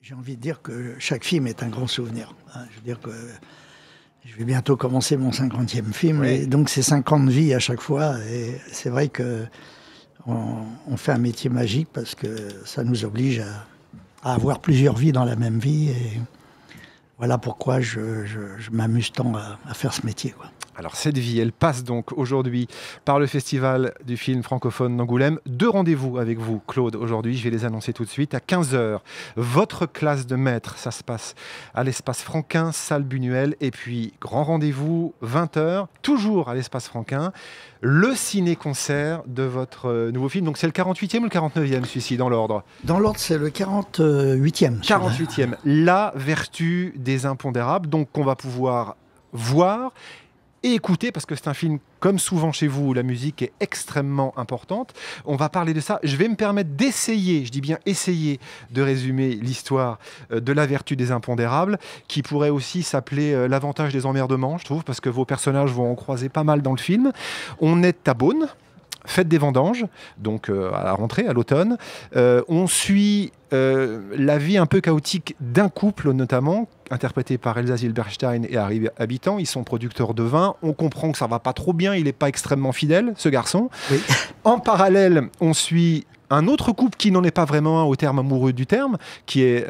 J'ai envie de dire que chaque film est un grand souvenir. Je veux dire que je vais bientôt commencer mon 50e film, et donc c'est 50 vies à chaque fois. Et c'est vrai que on fait un métier magique parce que ça nous oblige à avoir plusieurs vies dans la même vie. Et voilà pourquoi je m'amuse tant à faire ce métier, quoi. Alors cette vie, elle passe donc aujourd'hui par le Festival du film francophone d'Angoulême. 2 rendez-vous avec vous, Claude, aujourd'hui. Je vais les annoncer tout de suite. À 15h, votre classe de maître, ça se passe à l'Espace Franquin, salle Buñuel. Et puis, grand rendez-vous, 20h, toujours à l'Espace Franquin, le ciné-concert de votre nouveau film. Donc c'est le 48e ou le 49e, celui-ci, dans l'ordre? Dans l'ordre, c'est le 48e. 48e, La vertu des impondérables. Donc qu'on va pouvoir voir et écouter, parce que c'est un film, comme souvent chez vous, où la musique est extrêmement importante. On va parler de ça. Je vais me permettre d'essayer, je dis bien essayer, de résumer l'histoire de La vertu des impondérables, qui pourrait aussi s'appeler L'avantage des emmerdements, je trouve, parce que vos personnages vont en croiser pas mal dans le film. On est à Beaune, fête des vendanges, donc à la rentrée, à l'automne. On suit la vie un peu chaotique d'un couple, notamment, interprété par Elsa Zilberstein et Harry Habitant. Ils sont producteurs de vin. On comprend que ça va pas trop bien. Il n'est pas extrêmement fidèle, ce garçon. Oui. En parallèle, on suit un autre couple qui n'en est pas vraiment un au terme amoureux du terme, qui est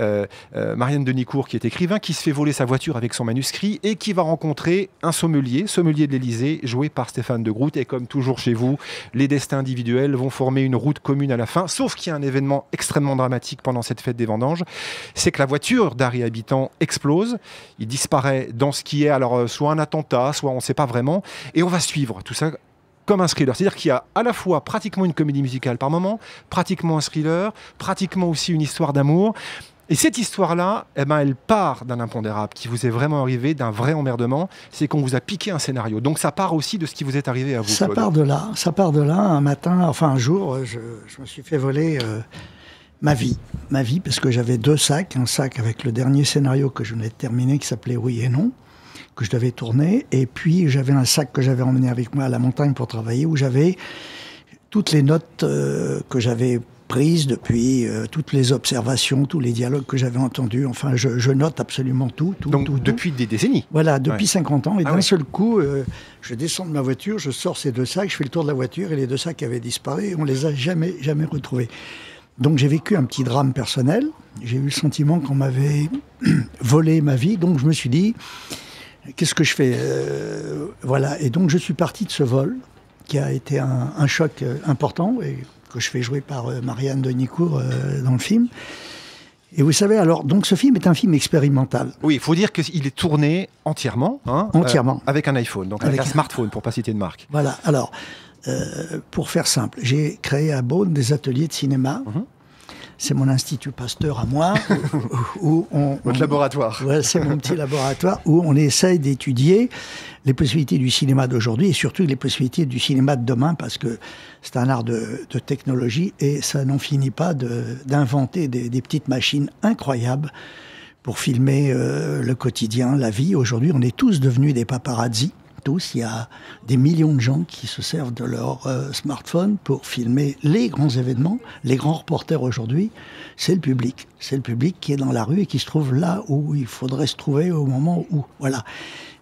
Marianne Denicourt, qui est écrivain, qui se fait voler sa voiture avec son manuscrit et qui va rencontrer un sommelier de l'Élysée, joué par Stéphane de Groot. Et comme toujours chez vous, les destins individuels vont former une route commune à la fin, sauf qu'il y a un événement extrêmement dramatique pendant cette fête des vendanges. C'est que la voiture d'Harry Habitant explose. Il disparaît dans ce qui est alors soit un attentat, soit on ne sait pas vraiment. Et on va suivre tout ça comme un thriller. C'est-à-dire qu'il y a à la fois pratiquement une comédie musicale par moment, pratiquement un thriller, pratiquement aussi une histoire d'amour. Et cette histoire-là, elle part d'un impondérable qui vous est vraiment arrivé, d'un vrai emmerdement. C'est qu'on vous a piqué un scénario. Donc ça part aussi de ce qui vous est arrivé à vous, Ça Claude. Ça part de là. Un matin, enfin un jour, je me suis fait voler ma vie, parce que j'avais 2 sacs. Un sac avec le dernier scénario que je venais de terminer, qui s'appelait Oui et Non, que je devais tourner, et puis j'avais un sac que j'avais emmené avec moi à la montagne pour travailler, où j'avais toutes les notes que j'avais prises depuis, toutes les observations, tous les dialogues que j'avais entendus. Enfin, je note absolument tout. Donc tout, depuis des décennies. Voilà, depuis 50 ans. Et d'un seul coup, je descends de ma voiture, je sors ces 2 sacs, je fais le tour de la voiture, et les 2 sacs avaient disparu, et on les a jamais retrouvés. Donc j'ai vécu un petit drame personnel. J'ai eu le sentiment qu'on m'avait volé ma vie. Donc je me suis dit, qu'est-ce que je fais voilà. Et donc je suis parti de ce vol, qui a été un choc important, et que je fais jouer par Marianne Denicourt dans le film. Et vous savez, alors, donc ce film est un film expérimental. Oui, il faut dire qu'il est tourné entièrement. Entièrement. Avec un iPhone, donc avec un smartphone, pour ne pas citer de marque. Voilà, alors, pour faire simple, j'ai créé à Beaune des ateliers de cinéma. C'est mon institut Pasteur à moi. Votre laboratoire. Ouais, c'est mon petit laboratoire où on essaye d'étudier les possibilités du cinéma d'aujourd'hui et surtout les possibilités du cinéma de demain, parce que c'est un art de technologie et ça n'en finit pas d'inventer des petites machines incroyables pour filmer le quotidien, la vie. Aujourd'hui, on est tous devenus des paparazzi. Tous, il y a des millions de gens qui se servent de leur smartphone pour filmer les grands événements. Les grands reporters aujourd'hui, c'est le public. C'est le public qui est dans la rue et qui se trouve là où il faudrait se trouver au moment où. Voilà.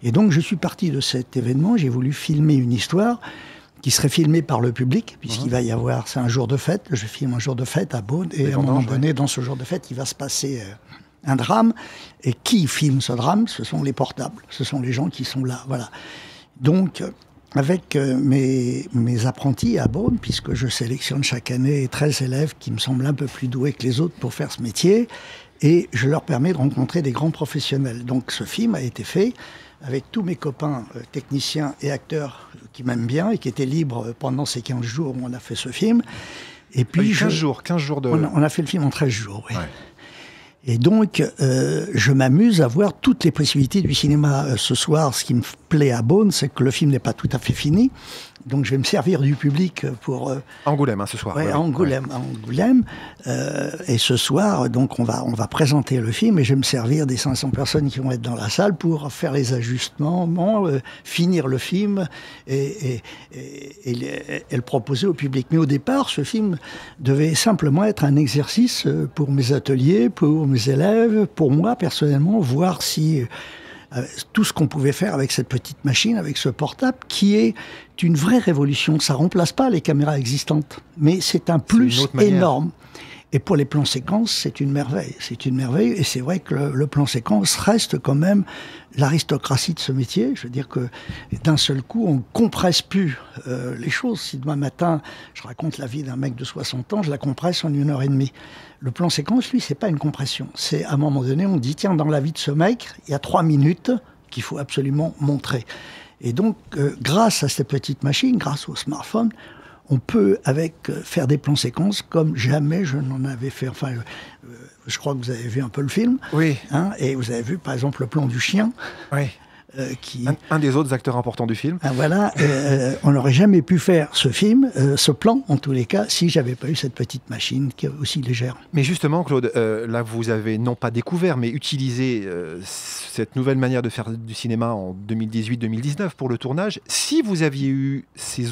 Et donc, je suis parti de cet événement. J'ai voulu filmer une histoire qui serait filmée par le public, puisqu'il va y avoir... C'est un jour de fête. Je filme un jour de fête à Beaune. Et à un moment donné, dans ce jour de fête, il va se passer... un drame. Et qui filme ce drame? Ce sont les portables. Ce sont les gens qui sont là. Voilà. Donc, avec mes apprentis à Beaune, puisque je sélectionne chaque année 13 élèves qui me semblent un peu plus doués que les autres pour faire ce métier, et je leur permets de rencontrer des grands professionnels. Donc ce film a été fait avec tous mes copains techniciens et acteurs qui m'aiment bien et qui étaient libres pendant ces 15 jours où on a fait ce film. Et puis 15 jours de... On a fait le film en 13 jours, oui. Ouais. Et donc, je m'amuse à voir toutes les possibilités du cinéma. Ce soir, ce qui me plaît à Beaune, c'est que le film n'est pas tout à fait fini. Donc, je vais me servir du public pour... Angoulême, ce soir. Ouais, voilà. à Angoulême. Et ce soir, donc, on va présenter le film et je vais me servir des 500 personnes qui vont être dans la salle pour faire les ajustements, finir le film et le proposer au public. Mais au départ, ce film devait simplement être un exercice pour mes ateliers, pour mes élèves, pour moi personnellement, voir si tout ce qu'on pouvait faire avec cette petite machine, avec ce portable, qui est une vraie révolution. Ça remplace pas les caméras existantes, mais c'est un plus énorme. Et pour les plans séquences, c'est une merveille. C'est une merveille, et c'est vrai que le plan séquence reste quand même l'aristocratie de ce métier. Je veux dire que d'un seul coup, on compresse plus les choses. Si demain matin, je raconte la vie d'un mec de 60 ans, je la compresse en 1h30. Le plan séquence, lui, c'est pas une compression. C'est à un moment donné, on dit, tiens, dans la vie de ce mec, il y a 3 minutes qu'il faut absolument montrer. Et donc, grâce à cette petite machine, grâce au smartphone, on peut faire des plans séquences comme jamais je n'en avais fait. Enfin, je crois que vous avez vu un peu le film. Oui. Hein, et vous avez vu, par exemple, le plan du chien. Oui. Un des autres acteurs importants du film. Voilà, on n'aurait jamais pu faire ce film, ce plan, en tous les cas, si j'avais pas eu cette petite machine qui est aussi légère. Mais justement, Claude, là, vous avez non pas découvert, mais utilisé cette nouvelle manière de faire du cinéma en 2018-2019 pour le tournage. Si vous aviez eu cet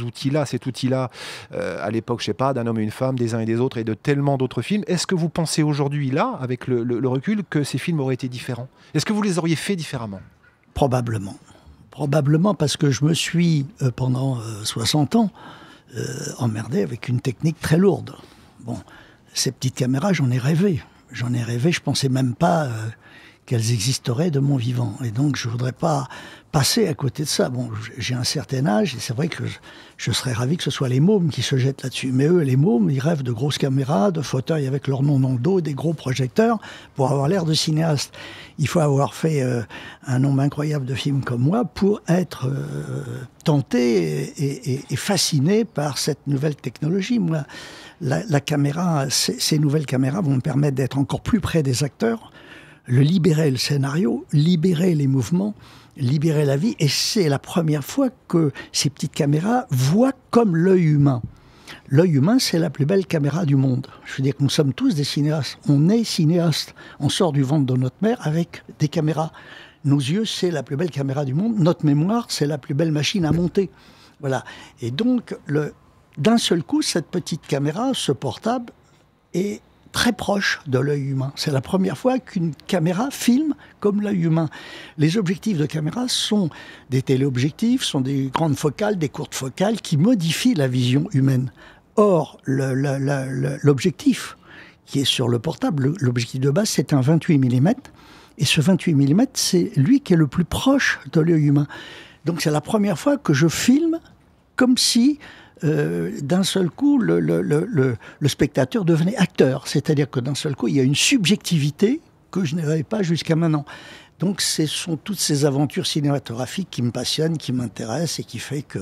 outil-là, à l'époque, je sais pas, d'Un homme et une femme, des uns et des autres, et de tellement d'autres films, est-ce que vous pensez aujourd'hui, là, avec le recul, que ces films auraient été différents? Est-ce que vous les auriez faits différemment? Probablement. Probablement parce que je me suis, pendant 60 ans, emmerdé avec une technique très lourde. Bon, ces petites caméras, j'en ai rêvé. Je pensais même pas qu'elles existeraient de mon vivant. Et donc, je voudrais pas passer à côté de ça. Bon, j'ai un certain âge, et c'est vrai que je serais ravi que ce soit les mômes qui se jettent là-dessus. Mais eux, les mômes, ils rêvent de grosses caméras, de fauteuils avec leur nom dans le dos, des gros projecteurs, pour avoir l'air de cinéaste. Il faut avoir fait un nombre incroyable de films comme moi pour être tenté et fasciné par cette nouvelle technologie. Moi, la caméra, ces nouvelles caméras vont me permettre d'être encore plus près des acteurs, libérer le scénario, libérer les mouvements, libérer la vie. Et c'est la première fois que ces petites caméras voient comme l'œil humain. L'œil humain, c'est la plus belle caméra du monde. Je veux dire que nous sommes tous des cinéastes. On est cinéastes. On sort du ventre de notre mère avec des caméras. Nos yeux, c'est la plus belle caméra du monde. Notre mémoire, c'est la plus belle machine à monter. Voilà. Et donc, d'un seul coup, cette petite caméra, ce portable, est très proche de l'œil humain. C'est la première fois qu'une caméra filme comme l'œil humain. Les objectifs de caméra sont des téléobjectifs, sont des grandes focales, des courtes focales qui modifient la vision humaine. Or, l'objectif qui est sur le portable, l'objectif de base, c'est un 28 mm. Et ce 28 mm, c'est lui qui est le plus proche de l'œil humain. Donc c'est la première fois que je filme comme si d'un seul coup, le spectateur devenait acteur. C'est-à-dire que d'un seul coup, il y a une subjectivité que je n'avais pas jusqu'à maintenant. Donc, ce sont toutes ces aventures cinématographiques qui me passionnent, qui m'intéressent et qui fait que,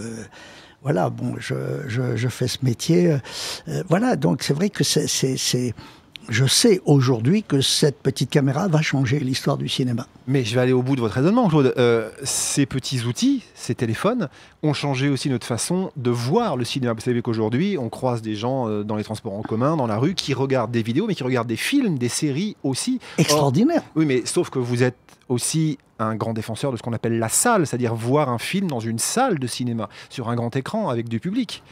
voilà, bon, je fais ce métier. Voilà, donc c'est vrai que je sais aujourd'hui que cette petite caméra va changer l'histoire du cinéma. Mais je vais aller au bout de votre raisonnement, Claude. Ces petits outils, ces téléphones, ont changé aussi notre façon de voir le cinéma. Vous savez qu'aujourd'hui, on croise des gens dans les transports en commun, dans la rue, qui regardent des vidéos, mais qui regardent des films, des séries aussi. Extraordinaire. Oui, mais sauf que vous êtes aussi un grand défenseur de ce qu'on appelle la salle, c'est-à-dire voir un film dans une salle de cinéma, sur un grand écran, avec du public.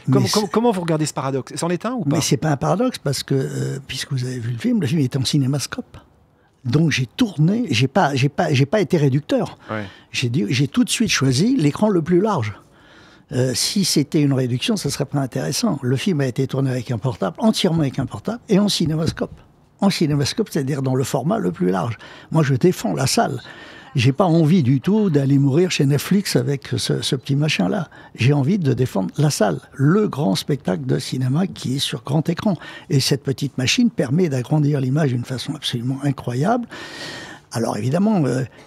Comment vous regardez ce paradoxe? C'en est un ou pas? Mais c'est pas un paradoxe, parce que, puisque vous avez vu le film est en cinémascope. Donc j'ai tourné, j'ai pas été réducteur. Ouais. J'ai tout de suite choisi l'écran le plus large. Si c'était une réduction, ça serait pas intéressant. Le film a été tourné avec un portable, entièrement avec un portable, et en cinémascope. En cinémascope, c'est-à-dire dans le format le plus large. Moi, je défends la salle. J'ai pas envie du tout d'aller mourir chez Netflix avec ce petit machin-là. J'ai envie de défendre la salle, le grand spectacle de cinéma qui est sur grand écran. Et cette petite machine permet d'agrandir l'image d'une façon absolument incroyable. Alors évidemment,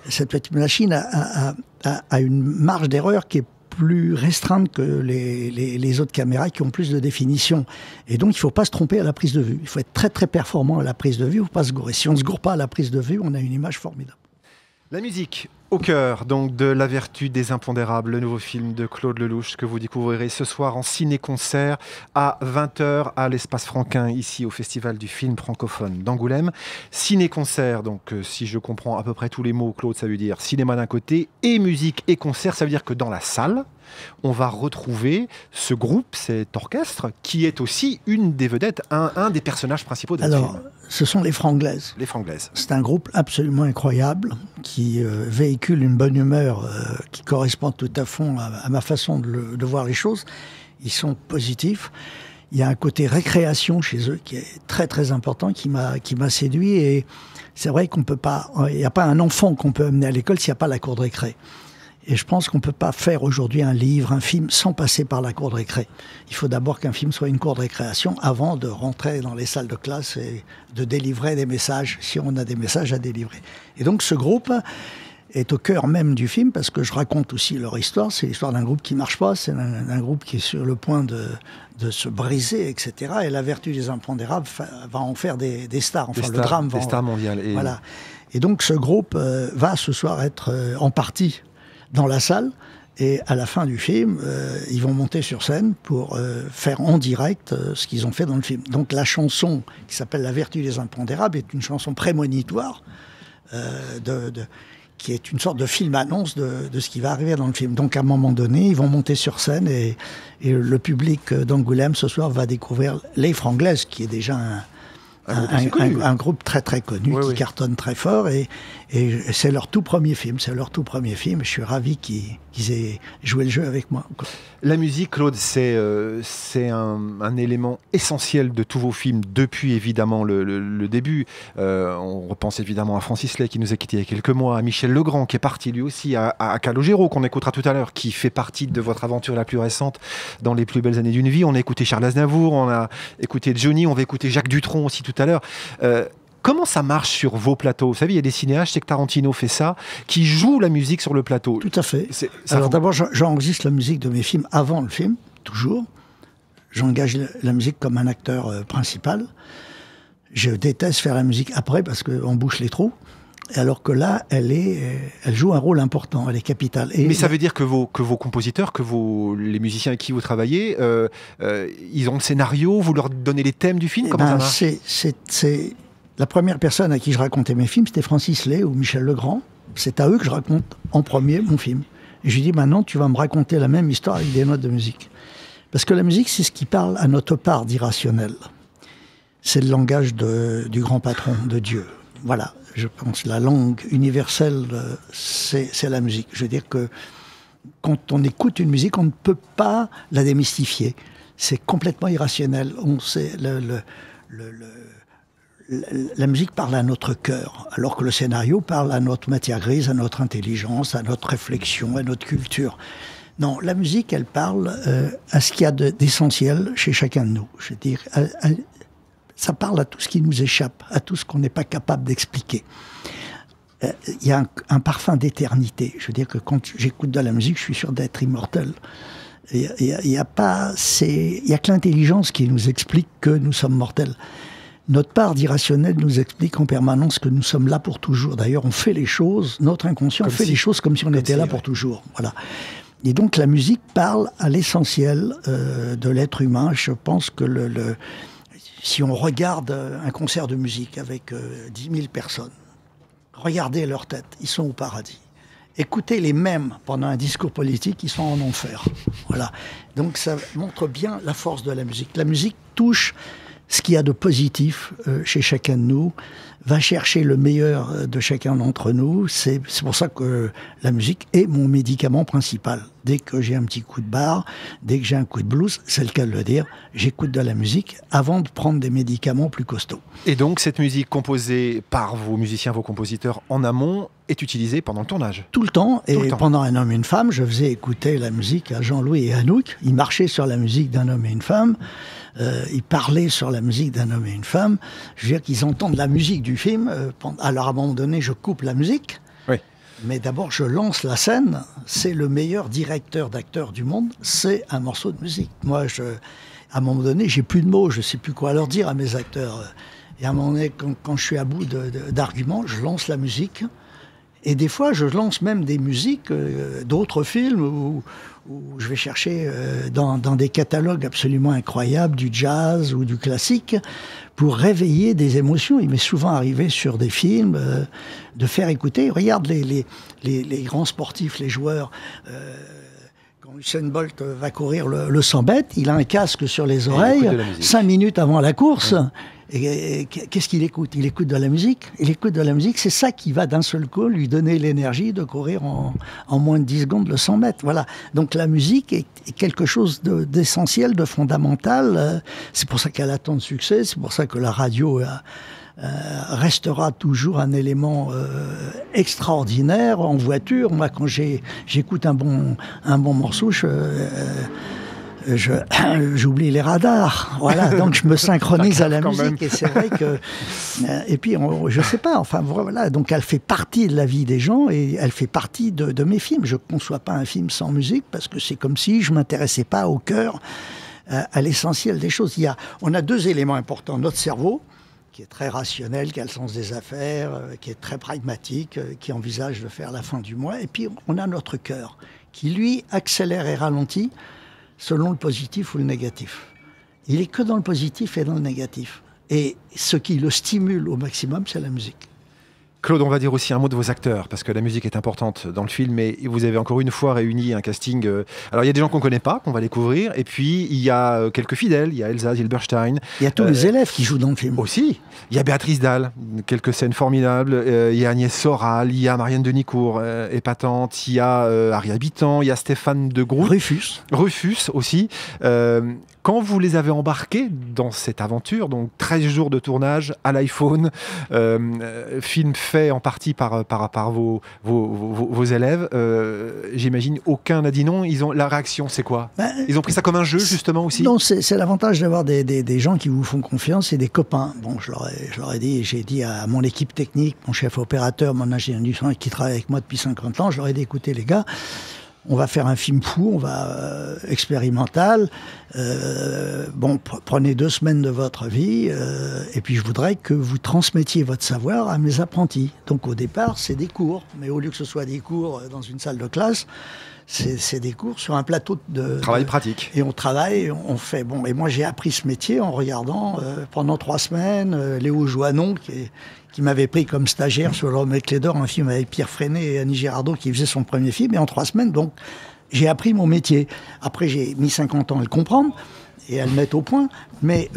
cette petite machine a une marge d'erreur qui est plus restreinte que les autres caméras qui ont plus de définition. Et donc, il ne faut pas se tromper à la prise de vue. Il faut être très, très performant à la prise de vue. Il ne faut pas se gourer. Si on ne se gourre pas à la prise de vue, on a une image formidable. La musique au cœur donc de La Vertu des Impondérables, le nouveau film de Claude Lelouch que vous découvrirez ce soir en ciné-concert à 20h à l'Espace Franquin, ici au Festival du film francophone d'Angoulême. Ciné-concert, donc si je comprends à peu près tous les mots, Claude, ça veut dire cinéma d'un côté et musique et concert. Ça veut dire que dans la salle, on va retrouver ce groupe, cet orchestre, qui est aussi une des vedettes, un des personnages principaux de ce film. ce sont les Franglaises. Les Franglaises. C'est un groupe absolument incroyable qui véhicule une bonne humeur qui correspond tout à fond à ma façon de voir les choses. Ils sont positifs. Il y a un côté récréation chez eux qui est très très important, qui m'a séduit. Et c'est vrai qu'on peut pas, il n'y a pas un enfant qu'on peut amener à l'école s'il n'y a pas la cour de récré. Et je pense qu'on peut pas faire aujourd'hui un livre, un film sans passer par la cour de récré. Il faut d'abord qu'un film soit une cour de récréation avant de rentrer dans les salles de classe et de délivrer des messages, si on a des messages à délivrer. Et donc ce groupe est au cœur même du film parce que je raconte aussi leur histoire. C'est l'histoire d'un groupe qui marche pas, c'est un groupe qui est sur le point de se briser, etc. Et La Vertu des Impondérables va en faire des stars. Enfin, le drame va des stars mondiales. Et... Voilà. Et donc ce groupe va ce soir être en partie dans la salle. Et à la fin du film, ils vont monter sur scène pour faire en direct ce qu'ils ont fait dans le film. Donc la chanson qui s'appelle La Vertu des Impondérables est une chanson prémonitoire qui est une sorte de film-annonce de ce qui va arriver dans le film. Donc à un moment donné, ils vont monter sur scène et le public d'Angoulême ce soir va découvrir les Franglaises, qui est déjà un groupe très très connu, qui cartonne très fort, et c'est leur tout premier film. Je suis ravi qu'ils aient joué le jeu avec moi. La musique, Claude, c'est un élément essentiel de tous vos films depuis évidemment le début. On repense évidemment à Francis Lay qui nous a quittés il y a quelques mois, à Michel Legrand qui est parti lui aussi, à Calogero qu'on écoutera tout à l'heure, qui fait partie de votre aventure la plus récente dans Les plus belles années d'une vie. On a écouté Charles Aznavour, on a écouté Johnny, on va écouter Jacques Dutronc aussi tout à l'heure. Comment ça marche sur vos plateaux? Vous savez, il y a des cinéastes, je sais que Tarantino fait ça, qui jouent la musique sur le plateau. Tout à fait. Alors d'abord, j'enregistre la musique de mes films avant le film, toujours. J'engage la musique comme un acteur principal. Je déteste faire la musique après parce qu'on bouche les trous. Alors que là, elle joue un rôle important, elle est capitale. Mais ça veut dire que vos compositeurs, les musiciens avec qui vous travaillez, ils ont le scénario, vous leur donnez les thèmes du film? Comment ça marche? C'est la première personne à qui je racontais mes films, c'était Francis Lay ou Michel Legrand. C'est à eux que je raconte en premier mon film. Et je lui dis, maintenant, tu vas me raconter la même histoire avec des notes de musique. Parce que la musique, c'est ce qui parle à notre part d'irrationnel. C'est le langage du grand patron, de Dieu. Voilà, je pense la langue universelle, c'est la musique. Je veux dire que quand on écoute une musique, on ne peut pas la démystifier. C'est complètement irrationnel. La musique parle à notre cœur, alors que le scénario parle à notre matière grise, à notre intelligence, à notre réflexion, à notre culture. Non, la musique, elle parle à ce qu'il y a d'essentiel chez chacun de nous. Je veux dire, ça parle à tout ce qui nous échappe, à tout ce qu'on n'est pas capable d'expliquer. Il y a un parfum d'éternité. Je veux dire que quand j'écoute de la musique, je suis sûr d'être immortel. Il y a que l'intelligence qui nous explique que nous sommes mortels. Notre part d'irrationnel nous explique en permanence que nous sommes là pour toujours. D'ailleurs, on fait les choses, notre inconscient fait les choses comme si on était là pour toujours. Voilà. Et donc la musique parle à l'essentiel de l'être humain. Je pense que si on regarde un concert de musique avec 10 000 personnes, regardez leur tête, ils sont au paradis. Écoutez les mêmes pendant un discours politique, ils sont en enfer. Voilà. Donc ça montre bien la force de la musique. La musique touche ce qu'il y a de positif chez chacun de nous, va chercher le meilleur de chacun d'entre nous. C'est pour ça que la musique est mon médicament principal. Dès que j'ai un petit coup de barre, dès que j'ai un coup de blues, c'est le cas de le dire, j'écoute de la musique avant de prendre des médicaments plus costauds. Et donc cette musique composée par vos musiciens, vos compositeurs en amont, est utilisée pendant le tournage? Tout le temps. Et pendant Un homme et une femme, je faisais écouter la musique à Jean-Louis et Anouk. Ils marchaient sur la musique d'un homme et une femme. Ils parlaient sur la musique d'un homme et une femme. Je veux dire qu'ils entendent la musique du film. Alors à un moment donné, je coupe la musique. Oui. Mais d'abord, je lance la scène. C'est le meilleur directeur d'acteurs du monde. C'est un morceau de musique. Moi, à un moment donné, j'ai plus de mots. Je sais plus quoi leur dire à mes acteurs. Et à un moment donné, quand je suis à bout d'arguments, je lance la musique. Et des fois, je lance même des musiques d'autres films où je vais chercher dans des catalogues absolument incroyables du jazz ou du classique pour réveiller des émotions. Il m'est souvent arrivé sur des films de faire écouter. Regarde les grands sportifs, les joueurs. Quand Usain Bolt va courir le 100 mètres, il a un casque sur les oreilles 5 minutes avant la course. Oui. Et qu'est-ce qu'il écoute? Il écoute de la musique. Il écoute de la musique, c'est ça qui va d'un seul coup lui donner l'énergie de courir en moins de 10 secondes le 100 mètres. Voilà. Donc la musique est quelque chose d'essentiel, de fondamental. C'est pour ça qu'elle a tant de succès, c'est pour ça que la radio restera toujours un élément extraordinaire en voiture. Moi, quand j'écoute un bon morceau, j'oublie les radars, voilà, donc je me synchronise à la musique et c'est vrai que et puis je sais pas, enfin voilà, donc elle fait partie de la vie des gens et elle fait partie de mes films. Je conçois pas un film sans musique parce que c'est comme si je m'intéressais pas au cœur, à l'essentiel des choses. On a deux éléments importants: notre cerveau, qui est très rationnel, qui a le sens des affaires, qui est très pragmatique, qui envisage de faire la fin du mois, et puis on a notre cœur, qui lui accélère et ralentit selon le positif ou le négatif. Il est que dans le positif et dans le négatif. Et ce qui le stimule au maximum, c'est la musique. Claude, on va dire aussi un mot de vos acteurs, parce que la musique est importante dans le film, mais vous avez encore une fois réuni un casting. Alors, il y a des gens qu'on ne connaît pas, qu'on va découvrir, et puis il y a quelques fidèles. Il y a Elsa Zilberstein. Il y a tous les élèves qui jouent dans le film. Aussi. Il y a Béatrice Dalle, quelques scènes formidables. Il y a Agnès Soral, il y a Marianne Denicourt, épatante. Il y a Harry Habitant, il y a Stéphane de Groot. Rufus aussi. Quand vous les avez embarqués dans cette aventure, donc 13 jours de tournage à l'iPhone, film fait en partie par vos élèves, j'imagine aucun n'a dit non. La réaction, c'est quoi? Ils ont pris ça comme un jeu, justement, aussi? Non, c'est l'avantage d'avoir des gens qui vous font confiance et des copains. Bon, je leur ai dit, j'ai dit à mon équipe technique, mon chef opérateur, mon ingénieur du son qui travaille avec moi depuis 50 ans, je leur ai dit, écoutez les gars, on va faire un film fou, on va expérimental. Prenez 2 semaines de votre vie et puis je voudrais que vous transmettiez votre savoir à mes apprentis. Donc au départ, c'est des cours, mais au lieu que ce soit des cours dans une salle de classe, c'est des cours sur un plateau de travail pratique. Et on travaille, on fait. Bon, et moi j'ai appris ce métier en regardant pendant 3 semaines Léo Joannon qui m'avait pris comme stagiaire sur L'Homme avec les d'or, un film avec Pierre Freinet et Annie Girardot qui faisait son premier film. Et en 3 semaines, donc, j'ai appris mon métier. Après, j'ai mis 50 ans à le comprendre et à le mettre au point. Mais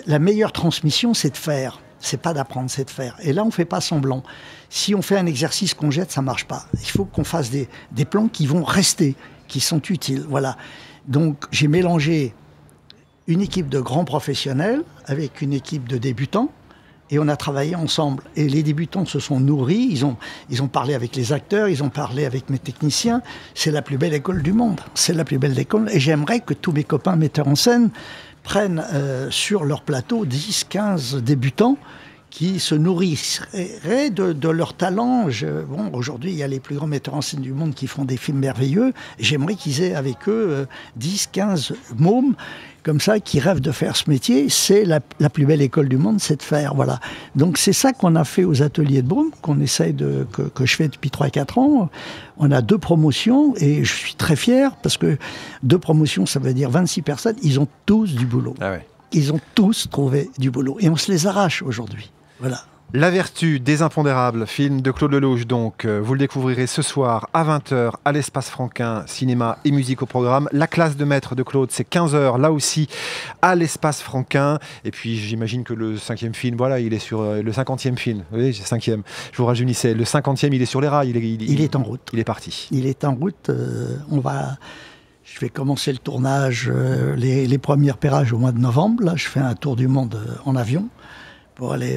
la meilleure transmission, c'est de faire. C'est pas d'apprendre, c'est de faire. Et là, on fait pas semblant. Si on fait un exercice qu'on jette, ça marche pas. Il faut qu'on fasse des plans qui vont rester, qui sont utiles. Voilà. Donc, j'ai mélangé une équipe de grands professionnels avec une équipe de débutants. Et on a travaillé ensemble. Et les débutants se sont nourris, ils ont parlé avec les acteurs, ils ont parlé avec mes techniciens. C'est la plus belle école du monde. C'est la plus belle école. Et j'aimerais que tous mes copains metteurs en scène prennent sur leur plateau 10, 15 débutants qui se nourrisseraient de leur talent. Aujourd'hui, il y a les plus grands metteurs en scène du monde qui font des films merveilleux. Et j'aimerais qu'ils aient avec eux 10, 15 mômes comme ça, qui rêvent de faire ce métier. C'est la plus belle école du monde, c'est de faire. Voilà. Donc c'est ça qu'on a fait aux ateliers de Brome, qu'on essaye que je fais depuis 3-4 ans. On a 2 promotions et je suis très fier parce que 2 promotions, ça veut dire 26 personnes. Ils ont tous du boulot. Ah ouais. Ils ont tous trouvé du boulot. Et on se les arrache aujourd'hui. Voilà. La vertu des impondérables, film de Claude Lelouch, donc vous le découvrirez ce soir à 20h à l'Espace Franquin, cinéma et musique au programme. La classe de maître de Claude, c'est 15h, là aussi à l'Espace Franquin. Et puis j'imagine que le 5e film, voilà, il est sur le 50e film. Oui, c'est 5e, je vous rajeunissais. Le 50e, il est sur les rails. Il est en route. Il est parti. Il est en route. Je vais commencer le tournage, les premiers repérages au mois de novembre. Là, je fais un tour du monde en avion.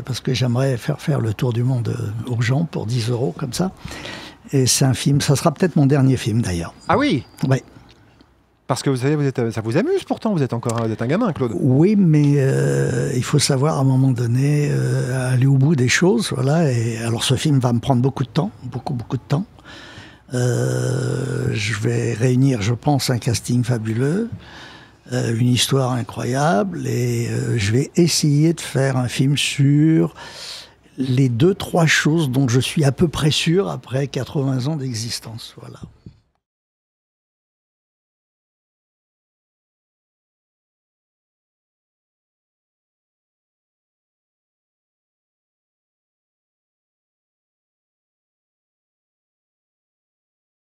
Parce que j'aimerais faire le tour du monde aux gens pour 10 € comme ça. Et c'est un film, ça sera peut-être mon dernier film d'ailleurs. Ah oui? Oui. Parce que vous savez, ça vous amuse pourtant, vous êtes un gamin, Claude. Oui, mais il faut savoir à un moment donné aller au bout des choses. Voilà. Et alors ce film va me prendre beaucoup de temps, beaucoup de temps. Je vais réunir, je pense, un casting fabuleux. Une histoire incroyable et je vais essayer de faire un film sur les 2-3 choses dont je suis à peu près sûr après 80 ans d'existence. Voilà.